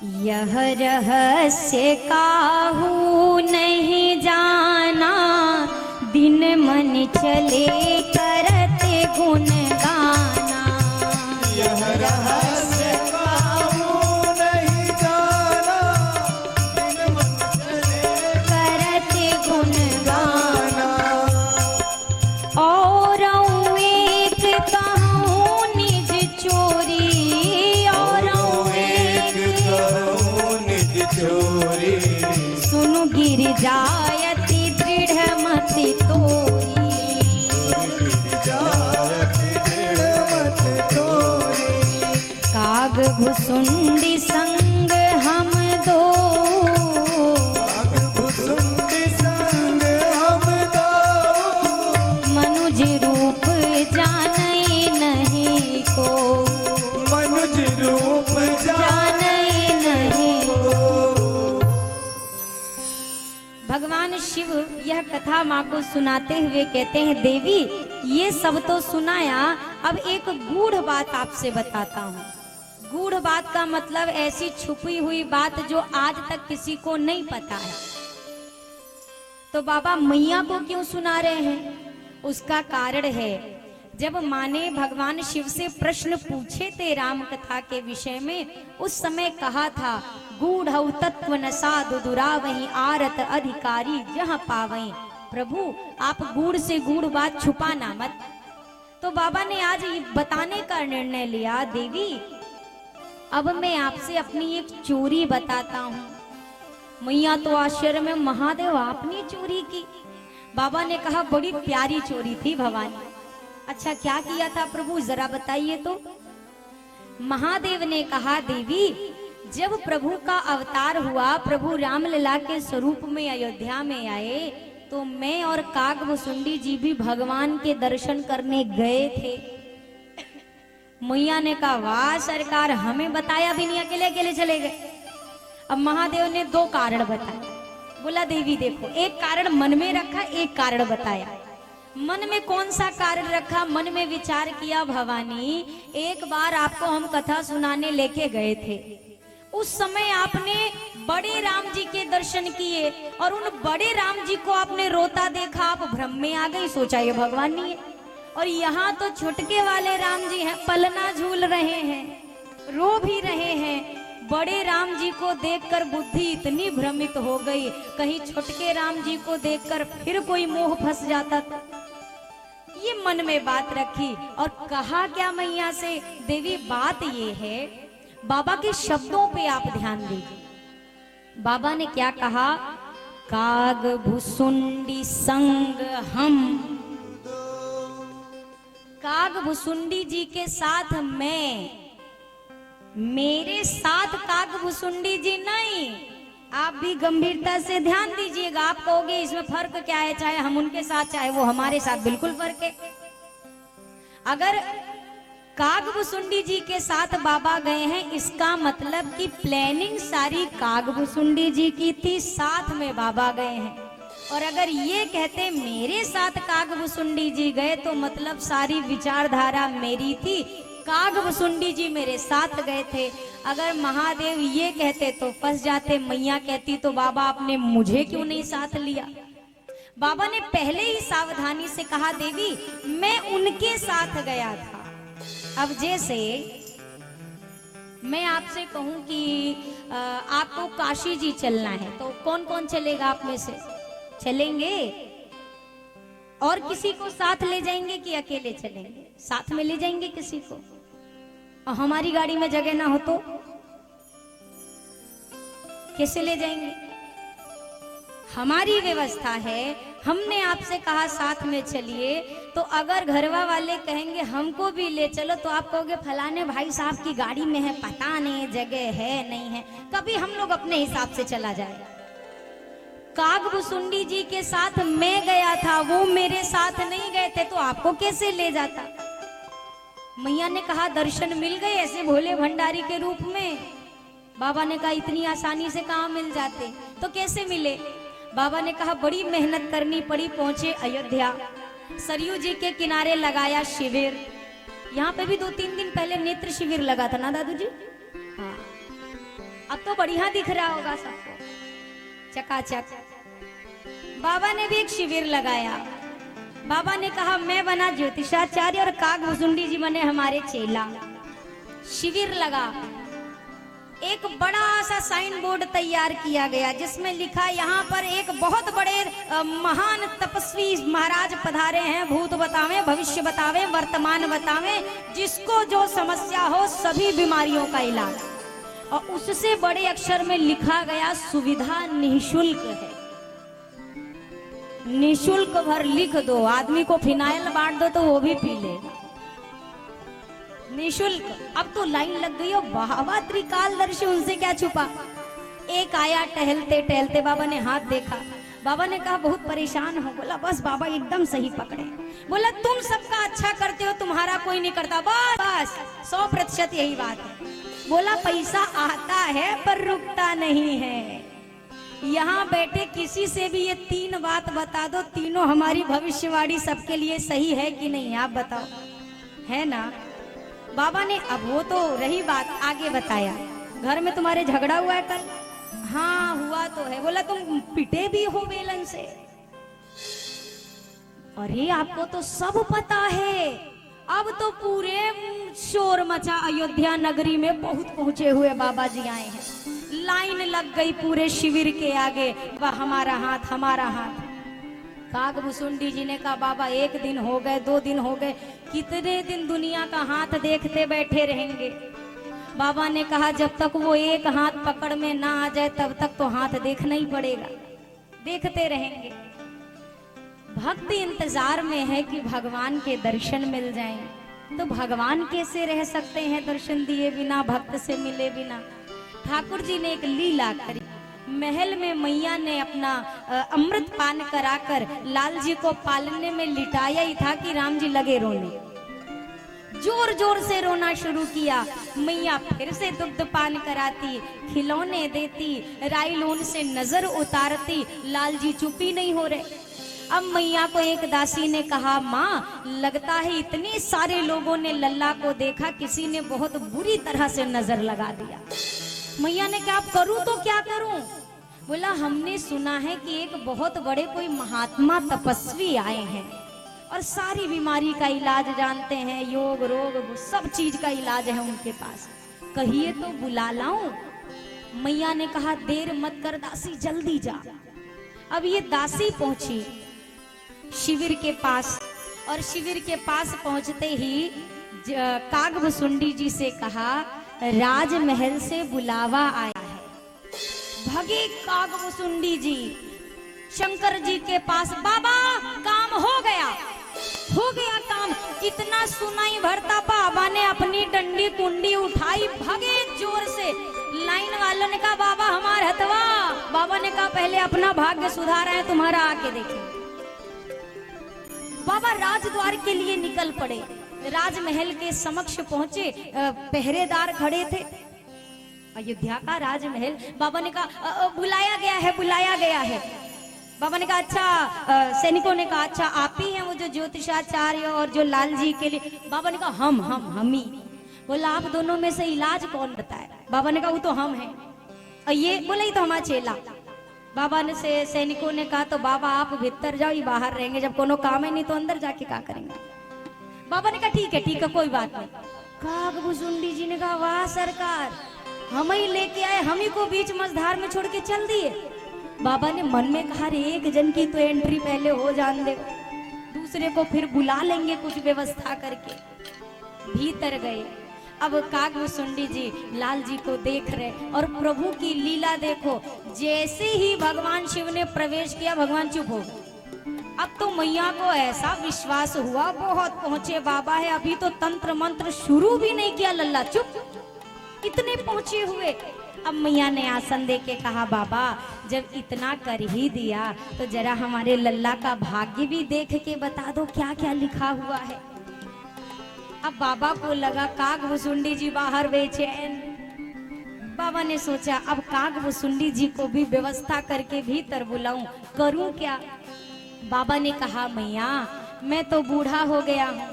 यह रहस्य काहू नहीं जाना, दिन मन चले करते गुण गाना। यह रहस्य काहू नहीं जाना, दिन मन चले करते गुण गाना। और एक कहूँ निज चोरी, और एक निज चोरी। सुनु गिर जायति दृढ़ मति तोरी। काग भुसुंडी संग हम दो, भुसुंडी संग हम दो। मनुज रूप जानई नहीं को, मनुज रूप जानई नहीं को। भगवान शिव यह कथा माँ को सुनाते हुए कहते हैं, देवी ये सब तो सुनाया, अब एक गूढ़ बात आपसे बताता हूँ। गूढ़ बात का मतलब ऐसी छुपी हुई बात जो आज तक किसी को नहीं पता है। तो बाबा मैया को क्यों सुना रहे हैं? उसका कारण है, जब माँ ने भगवान शिव से प्रश्न पूछे थे राम कथा के विषय में, उस समय कहा था, गूढ़ तत्व न साधु दुरावही आरत अधिकारी जहाँ पावई। प्रभु आप गूढ़ से गूढ़ बात छुपाना मत। तो बाबा ने आज बताने का निर्णय लिया, देवी अब मैं आपसे अपनी एक चोरी बताता हूँ। मैया तो आश्चर्य में, महादेव आपने चोरी की? बाबा ने कहा, बड़ी प्यारी चोरी थी भवानी। अच्छा क्या किया था प्रभु, जरा बताइए तो। महादेव ने कहा, देवी जब प्रभु का अवतार हुआ, प्रभु रामलला के स्वरूप में अयोध्या में आए, तो मैं और कागभुसुंडी जी भी भगवान के दर्शन करने गए थे। मैया ने कहा, वाह सरकार, हमें बताया भी नहीं, अकेले अकेले चले गए। अब महादेव ने दो कारण बताए। बोला, देवी देखो, एक कारण मन में रखा, एक कारण बताया। मन में कौन सा कारण रखा? मन में विचार किया, भवानी एक बार आपको हम कथा सुनाने लेके गए थे, उस समय आपने बड़े राम जी के दर्शन किए, और उन बड़े राम जी को आपने रोता देखा, आप भ्रम में आ गई, सोचा ये भगवान नहीं है। और यहाँ तो छुटके वाले राम जी हैं, पलना झूल रहे हैं, रो भी रहे हैं। बड़े राम जी को देखकर बुद्धि इतनी भ्रमित हो गई, कहीं छुटके राम जी को देखकर फिर कोई मोह फंस जाता था। ये मन में बात रखी और कहा क्या मैया से, देवी बात ये है, बाबा के शब्दों पे आप ध्यान दीजिए। बाबा ने क्या कहा, काग भुसुंडी संग हम, काग भुसुंडी जी के साथ मैं, मेरे साथ काग भुसुंडी जी नहीं। आप भी गंभीरता से ध्यान दीजिएगा। आप कहोगे इसमें फर्क क्या है, चाहे हम उनके साथ चाहे वो हमारे साथ, बिल्कुल फर्क है। अगर कागभुसुंडी जी के साथ बाबा गए हैं, इसका मतलब कि प्लानिंग सारी कागभुसुंडी जी की थी, साथ में बाबा गए हैं। और अगर ये कहते मेरे साथ कागभुसुंडी जी गए, तो मतलब सारी विचारधारा मेरी थी, कागभुसुंडी जी मेरे साथ गए थे। अगर महादेव ये कहते तो फंस जाते, मैया कहती तो बाबा आपने मुझे क्यों नहीं साथ लिया? बाबा ने पहले ही सावधानी से कहा, देवी मैं उनके साथ गया था। अब जैसे मैं आपसे कहूं कि आपको काशी जी चलना है, तो कौन कौन चलेगा आप में से? चलेंगे? और किसी को साथ ले जाएंगे कि अकेले चलेंगे? साथ में ले जाएंगे किसी को। और हमारी गाड़ी में जगह ना हो तो कैसे ले जाएंगे? हमारी व्यवस्था है, हमने आपसे कहा साथ में चलिए, तो अगर घरवा वाले कहेंगे हमको भी ले चलो, तो आप कहोगे फलाने भाई साहब की गाड़ी में है, पता नहीं जगह है नहीं है। कभी हम लोग अपने हिसाब से चला जाए। कागभुसुंडी जी के साथ मैं गया था, वो मेरे साथ नहीं गए थे, तो आपको कैसे ले जाता? मैया ने कहा दर्शन मिल गए ऐसे भोले भंडारी के रूप में। बाबा ने कहा इतनी आसानी से कहाँ मिल जाते, तो कैसे मिले? बाबा ने कहा बड़ी मेहनत करनी पड़ी, पहुंचे अयोध्या, सरयू जी के किनारे लगाया शिविर। यहाँ पे भी 2-3 दिन पहले नेत्र शिविर लगा था ना दादू जी? हाँ। अब तो बढ़िया दिख रहा होगा सबको, चकाचक। बाबा ने भी एक शिविर लगाया। बाबा ने कहा मैं बना ज्योतिषाचार्य और कागभुसुंडी जी बने हमारे चेला। शिविर लगा। एक बड़ा सा साइन बोर्ड तैयार किया गया जिसमें लिखा, यहाँ पर एक बहुत बड़े महान तपस्वी महाराज पधारे हैं, भूत बतावे, भविष्य बतावे, वर्तमान बतावे, जिसको जो समस्या हो सभी बीमारियों का इलाज। और उससे बड़े अक्षर में लिखा गया सुविधा निःशुल्क है। निःशुल्क भर लिख दो, आदमी को फिनाइल बांट दो तो वो भी पी लेगा, निःशुल्क। अब तो लाइन लग गई और वाहवा त्रिकालदर्शी, उनसे क्या छुपा। एक आया टहलते टहलते, बाबा ने हाथ देखा। बाबा ने कहा बहुत परेशान हो। बोला बस बाबा एकदम सही पकड़े। बोला तुम सबका अच्छा करते हो, तुम्हारा कोई नहीं करता, बस बस 100% यही बात है। बोला पैसा आता है पर रुकता नहीं है। यहाँ बैठे किसी से भी ये 3 बात बता दो, तीनों हमारी भविष्यवाणी सबके लिए सही है कि नहीं, आप बताओ, है ना। बाबा ने अब वो तो रही बात, आगे बताया घर में तुम्हारे झगड़ा हुआ है कल? हाँ हुआ तो है। बोला तुम पिटे भी हो बेलन से? अरे आपको तो सब पता है। अब तो पूरे शोर मचा, अयोध्या नगरी में बहुत पहुंचे हुए बाबा जी आए हैं। लाइन लग गई पूरे शिविर के आगे, वह हमारा हाथ हमारा हाथ। कागभुसुंडी जी ने कहा बाबा 1 दिन हो गए, 2 दिन हो गए, कितने दिन दुनिया का हाथ देखते बैठे रहेंगे। बाबा ने कहा जब तक वो एक हाथ पकड़ में ना आ जाए तब तक तो हाथ देखना ही पड़ेगा, देखते रहेंगे। भक्त इंतजार में है कि भगवान के दर्शन मिल जाएं। तो भगवान कैसे रह सकते हैं दर्शन दिए बिना, भक्त से मिले बिना। ठाकुर जी ने एक लीला करी। महल में मैया ने अपना अमृत पान कराकर लाल जी को पालने में लिटाया ही था कि राम जी लगे रोने। जोर जोर से रोना शुरू किया। मैया फिर से दुग्ध पान कराती, खिलौने देती, राइलोन से नजर उतारती, लाल जी चुप ही नहीं हो रहे। अब मैया को एक दासी ने कहा माँ लगता है इतने सारे लोगों ने लल्ला को देखा, किसी ने बहुत बुरी तरह से नजर लगा दिया। मैया ने कहा करूं तो क्या करूं? बोला हमने सुना है कि एक बहुत बड़े कोई महात्मा तपस्वी आए हैं और सारी बीमारी का इलाज जानते हैं, योग रोग सब चीज का इलाज है उनके पास, कहिए तो बुला लाऊं? मैया ने कहा देर मत कर दासी, जल्दी जा। अब ये दासी पहुंची शिविर के पास और शिविर के पास पहुंचते ही कागभुसुंडी जी से कहा राजमहल से बुलावा आया है। भगे कागभुसुंडी जी शंकर जी के पास, बाबा काम हो गया काम। इतना सुनाई भरता बाबा ने अपनी डंडी कुंडी उठाई, भगे जोर से। लाइन वालों ने कहा बाबा हमारा हथवा। बाबा ने कहा पहले अपना भाग्य सुधारा है, तुम्हारा आके देखें। बाबा राजद्वार के लिए निकल पड़े। राजमहल के समक्ष पहुंचे, पहरेदार खड़े थे। अयोध्या का राजमहल। बाबा ने कहा बुलाया गया है, बुलाया गया है। बाबा ने कहा अच्छा, सैनिकों ने कहा अच्छा आप ही हैं वो जो ज्योतिषाचार्य और जो लाल जी के लिए? बाबा ने कहा हम ही। बोला आप दोनों में से इलाज कौन बताए? बाबा ने कहा वो तो हम हैं। और ये बोला ये तो हमारा चेला। बाबा ने से सैनिकों ने कहा तो बाबा आप भीतर जाओ, ये बाहर रहेंगे, जब कोनो काम है नहीं तो अंदर जाके क्या करेंगे? बाबा ने कहा ठीक है कोई बात नहीं। कागभुसुंडी जी ने कहा वाह सरकार, हम ही लेके आए, हम ही को बीच मझधार में छोड़ के चल दिए। बाबा ने मन में कहा रे एक जन की तो एंट्री पहले हो जान दे, दूसरे को फिर बुला लेंगे कुछ व्यवस्था करके। भीतर गए। अब कागभुसुंडी जी लाल जी को देख रहे और प्रभु की लीला देखो, जैसे ही भगवान शिव ने प्रवेश किया भगवान चुप हो गए। अब तो मैया को ऐसा विश्वास हुआ बहुत पहुंचे बाबा है, अभी तो तंत्र मंत्र शुरू भी नहीं किया, लल्ला चुप, इतने पहुंचे हुए। अब मैया ने आसन दे के कहा बाबा जब इतना कर ही दिया तो जरा हमारे लल्ला का भाग्य भी देख के बता दो क्या क्या लिखा हुआ है। अब बाबा को लगा कागभुसुंडी जी बाहर बेचैन। बाबा ने सोचा अब कागभुसुंडी जी को भी व्यवस्था करके भीतर बुलाऊं, करूं क्या? बाबा ने कहा मैया मैं तो बूढ़ा हो गया हूं,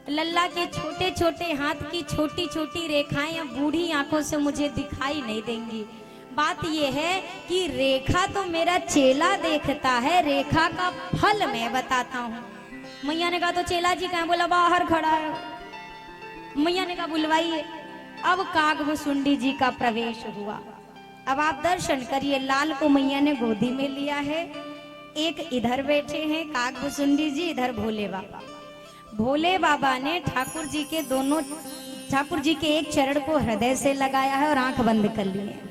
लल्ला के छोटे छोटे हाथ की छोटी छोटी रेखाएं अब बूढ़ी आंखों से मुझे दिखाई नहीं देंगी। बात यह है कि रेखा तो मेरा चेला देखता है, रेखा का फल मैं बताता हूँ। मैया ने कहा तो चेला जी कहाँ? बोला बाहर खड़ा है। मैया ने कहा बुलवाइए। अब कागभुसुंडी जी का प्रवेश हुआ। अब आप दर्शन करिए। लाल को मैया ने गोदी में लिया है, एक इधर बैठे हैं कागभुसुंडी जी, इधर भोले बाबा। भोले बाबा ने ठाकुर जी के एक चरण को हृदय से लगाया है और आंख बंद कर ली है।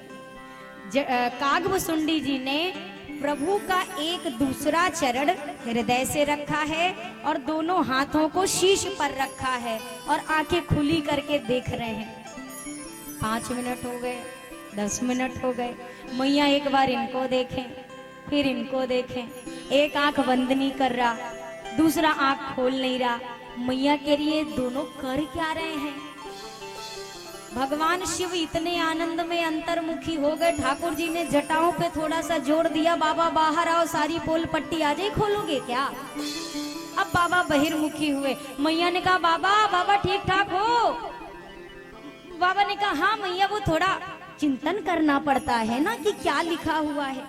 कागभुसुंडी जी ने प्रभु का एक दूसरा चरण हृदय से रखा है और दोनों हाथों को शीश पर रखा है और आंखें खुली करके देख रहे हैं। 5 मिनट हो गए, 10 मिनट हो गए। मैया एक बार इनको देखें, फिर इनको देखें। एक आंख बंद नहीं कर रहा, दूसरा आंख खोल नहीं रहा। मैया के लिए दोनों कर क्या रहे हैं? भगवान शिव इतने आनंद में अंतर्मुखी हो गए। ठाकुर जी ने जटाओं पे थोड़ा सा जोर दिया, बाबा बाहर आओ, सारी पोल पट्टी आ जाए, खोलोगे क्या? अब बाबा बहिर्मुखी हुए। मैया ने कहा बाबा ठीक ठाक हो? बाबा ने कहा हाँ मैया, वो थोड़ा चिंतन करना पड़ता है ना कि क्या लिखा हुआ है।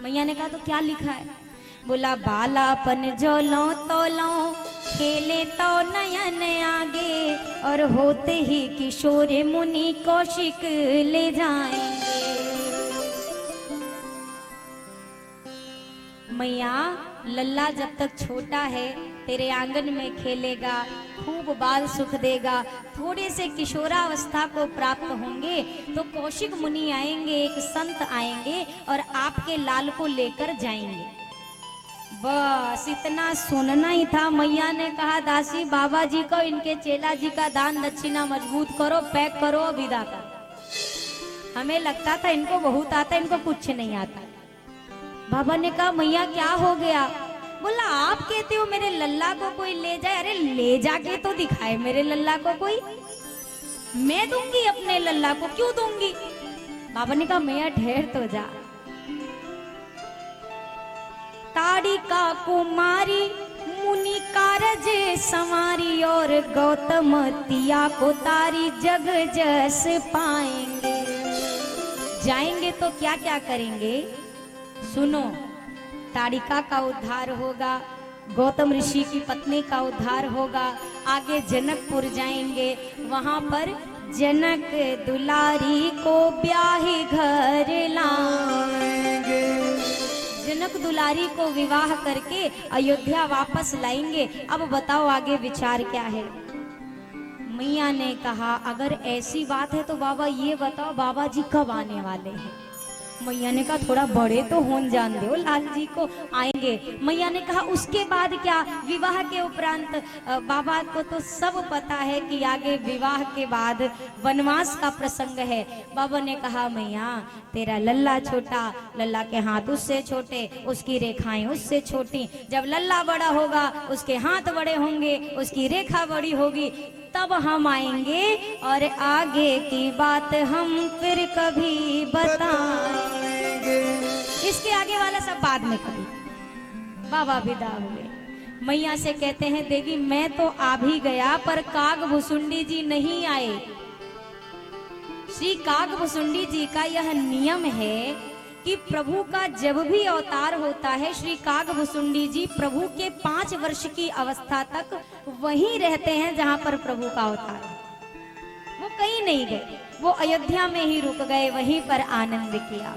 मैया ने कहा तो क्या लिखा है? बोला बालापन जो लो तो लो, खेले तो नयन आगे, और होते ही किशोर मुनि कौशिक ले जाएंगे। मैया लल्ला जब तक छोटा है तेरे आंगन में खेलेगा, खूब बाल सुख देगा। थोड़े से किशोरावस्था को प्राप्त होंगे तो कौशिक मुनि आएंगे, एक संत आएंगे और आपके लाल को लेकर जाएंगे। बस इतना सुनना ही था। मैया ने कहा दासी बाबा जी को इनके चेला जी का दान दक्षिणा मजबूत करो, पैक करो, विदा करो। हमें लगता था इनको बहुत आता, इनको कुछ नहीं आता। बाबा ने कहा मैया क्या हो गया? बोला आप कहते हो मेरे लल्ला को कोई ले जाए। अरे ले जाके तो दिखाए मेरे लल्ला को कोई। मैं दूंगी अपने लल्ला को, क्यों दूंगी? बाबा ने कहा मैया ठहर तो जा। ताड़िका कुमारी मुनि कारज संवारी, और गौतम तिया को तारी जग जस पाएंगे। जाएंगे तो क्या क्या करेंगे सुनो। ताड़िका का उद्धार होगा, गौतम ऋषि की पत्नी का उद्धार होगा। आगे जनकपुर जाएंगे, वहां पर जनक दुलारी को ब्याही घर लाएंगे। जनक दुलारी को विवाह करके अयोध्या वापस लाएंगे। अब बताओ आगे विचार क्या है? मैया ने कहा अगर ऐसी बात है तो बाबा ये बताओ बाबा जी कब आने वाले हैं? मैया ने कहा थोड़ा बड़े तो होन जान दो, लाल जी को आएंगे। मैया ने कहा उसके बाद क्या? विवाह के उपरांत बाबा को तो सब पता है कि आगे विवाह के बाद वनवास का प्रसंग है। बाबा ने कहा मैया तेरा लल्ला छोटा, लल्ला के हाथ उससे छोटे, उसकी रेखाएं उससे छोटी। जब लल्ला बड़ा होगा उसके हाथ बड़े होंगे, उसकी रेखा बड़ी होगी, तब हम आएंगे और आगे की बात हम फिर कभी बताएंगे। इसके आगे वाला सब बाद में कभी। बाबा विदा हुए। मैया से कहते हैं देवी मैं तो आ भी गया पर कागभुसुंडी जी नहीं आए। श्री कागभुसुंडी जी का यह नियम है कि प्रभु का जब भी अवतार होता है, श्री कागभुसुंडी जी प्रभु के 5 वर्ष की अवस्था तक वहीं रहते हैं जहां पर प्रभु का अवतार है। वो कहीं नहीं गए, वो अयोध्या में ही रुक गए, वहीं पर आनंद किया।